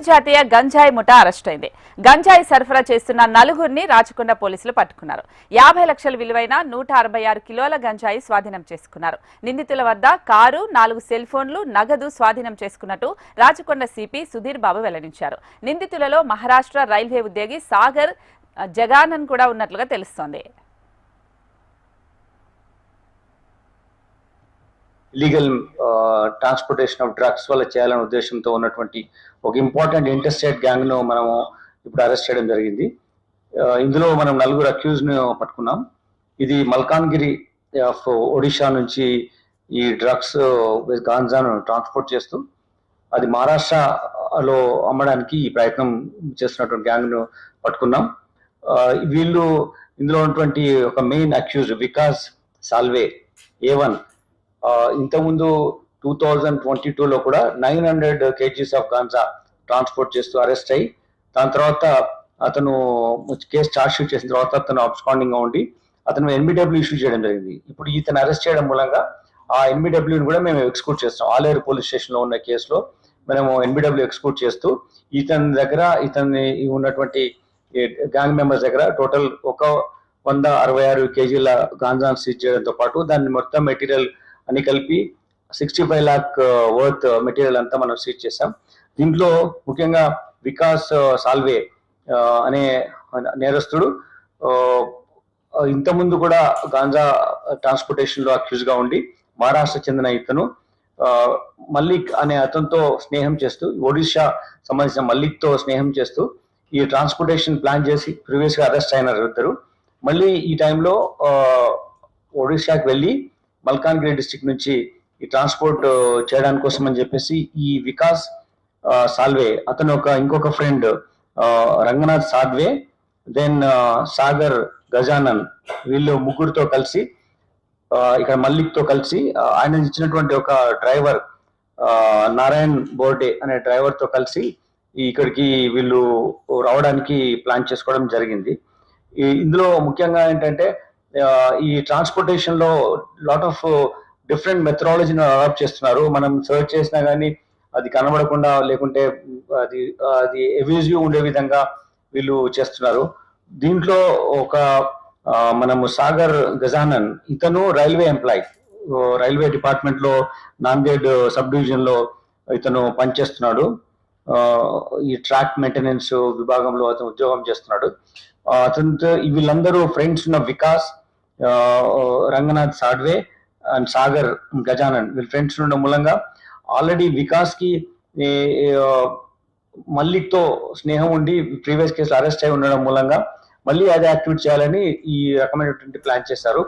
అంతర్జాతీయ గంజాయి ముఠా అరెస్ట్ అయింది. గంజాయి సరఫరా చేస్తున్న నలుగురిని రాచకొండ పోలీసులు పట్టుకున్నారు. 50 లక్షల విలువైన 166 కిలోల గంజాయి స్వాధీనం చేసుకున్నారు. నిందితుల వద్ద కారు, 4 సెల్ ఫోన్లు, నగదు స్వాధీనం చేసుకున్నట్టు రాచకొండ సిపి సుధీర్ బాబు వెల్లడించారు. నిందితులలో మహారాష్ట్ర రైల్వే ఉద్యోగి సాగర్ జగానన్ కూడా ఉన్నట్లుగా తెలుస్తోంది. ఇల్లీగల్ ట్రాన్స్పోర్టేషన్ ఆఫ్ డ్రగ్స్ వల్ల చేయాలనే ఉద్దేశంతో ఉన్నటువంటి ఒక ఇంపార్టెంట్ ఇంటర్స్టేట్ గ్యాంగ్ ను మనము ఇప్పుడు అరెస్ట్ చేయడం జరిగింది. ఇందులో మనం 4 అక్యూజ్ ను పట్టుకున్నాం. ఇది మల్కాన్గిరి ఆఫ్ ఒడిషా నుంచి ఈ డ్రగ్స్ గాంజాను ట్రాన్స్పోర్ట్ చేస్తూ అది మహారాష్ట్రలో అమ్మడానికి ఈ ప్రయత్నం చేస్తున్నటువంటి గ్యాంగ్ ను పట్టుకున్నాం. వీళ్ళు ఇందులో ఉన్నటువంటి ఒక main accuse Vikas Salve A1 ఇంతకుముందు 2022లో కూడా 900 kgs ఆఫ్ గాంజా ట్రాన్స్పోర్ట్ చేస్తూ అరెస్ట్ అయ్యి దాని తర్వాత అతను కేసు ఛార్జ్ షీట్ చేసిన తర్వాత అతను అబ్స్కాండింగ్ గా ఉండి అతను NBW ఇష్యూ చేయడం జరిగింది. ఇప్పుడు ఇతను అరెస్ట్ చేయడం మూలంగా ఆ NBWని కూడా మేము ఎక్స్క్యూట్ చేస్తాం. ఆలేరు పోలీస్ స్టేషన్ లో ఉన్న కేసులో మేము NBW ఎక్స్క్యూట్ చేస్తూ ఇతని ఉన్నటువంటి గ్యాంగ్ మెంబర్స్ దగ్గర టోటల్ 166 kgల గాంజాను సీజ్ చేయడంతో పాటు దాన్ని మొత్తం మెటీరియల్ అని కలిపి 65 lakh వర్త్ మెటీరియల్ అంతా మనం సీజ్ చేసాం. దీంట్లో ముఖ్యంగా వికాస్ సాల్వే అనే నేరస్తుడు ఇంతకుముందు కూడా గాంజా ట్రాన్స్పోర్టేషన్ లో అక్యూజ్ గా ఉండి మహారాష్ట్ర చెందిన ఇతను మల్లిక్ అనే అతనితో స్నేహం చేస్తూ ఒడిషా సంబంధించిన మల్లిక్ తో స్నేహం చేస్తూ ఈ ట్రాన్స్పోర్టేషన్ ప్లాన్ చేసి ప్రీవియస్ గా అరెస్ట్ అయినారు ఇద్దరు. మళ్ళీ ఈ టైంలో ఒడిషాకి వెళ్ళి మల్కాన్గిరి డిస్ట్రిక్ట్ నుంచి ఈ ట్రాన్స్పోర్ట్ చేయడానికి కోసం అని చెప్పేసి ఈ వికాస్ సాల్వే అతను ఇంకొక ఫ్రెండ్ రంగనాథ్ సాద్వే దెన్ సాగర్ గజానన్ వీళ్ళు ముగ్గురితో కలిసి ఇక్కడ మల్లిక్ తో కలిసి ఆయన ఇచ్చినటువంటి ఒక డ్రైవర్ నారాయణ్ బోర్డే అనే డ్రైవర్ తో కలిసి ఇక్కడికి వీళ్ళు రావడానికి ప్లాన్ చేసుకోవడం జరిగింది. ఇందులో ముఖ్యంగా ఏంటంటే ఈ ట్రాన్స్పోర్టేషన్ లో లాట్ ఆఫ్ డిఫరెంట్ మెథడాలజీని అడాప్ట్ చేస్తున్నారు. మనం సర్చ్ చేసినా కానీ అది కనబడకుండా లేకుంటే అది ఎవ్యూజివ్ ఉండే విధంగా వీళ్ళు చేస్తున్నారు. దీంట్లో మనము సాగర్ గజానన్ ఇతను రైల్వే ఎంప్లాయీ, రైల్వే డిపార్ట్మెంట్ లో నాందేడ్ సబ్ డివిజన్ లో ఇతను పనిచేస్తున్నాడు. ఈ ట్రాక్ మెయింటెనెన్స్ విభాగంలో అతను ఉద్యోగం చేస్తున్నాడు. అతనితో వీళ్ళందరూ ఫ్రెండ్స్ ఉన్న వికాస్, రంగనాథ్ సాడ్వే అండ్ సాగర్ గజానన్ వీళ్ళ ఫ్రెండ్స్ ఉండడం మూలంగా ఆల్రెడీ వికాస్ కి మల్లిక్ తో స్నేహం ఉండి ప్రీవియస్ కేసులో అరెస్ట్ అయి ఉండడం మూలంగా మళ్ళీ అదే యాక్టివేట్ చేయాలని ఈ రకమైనటువంటి ప్లాన్ చేశారు.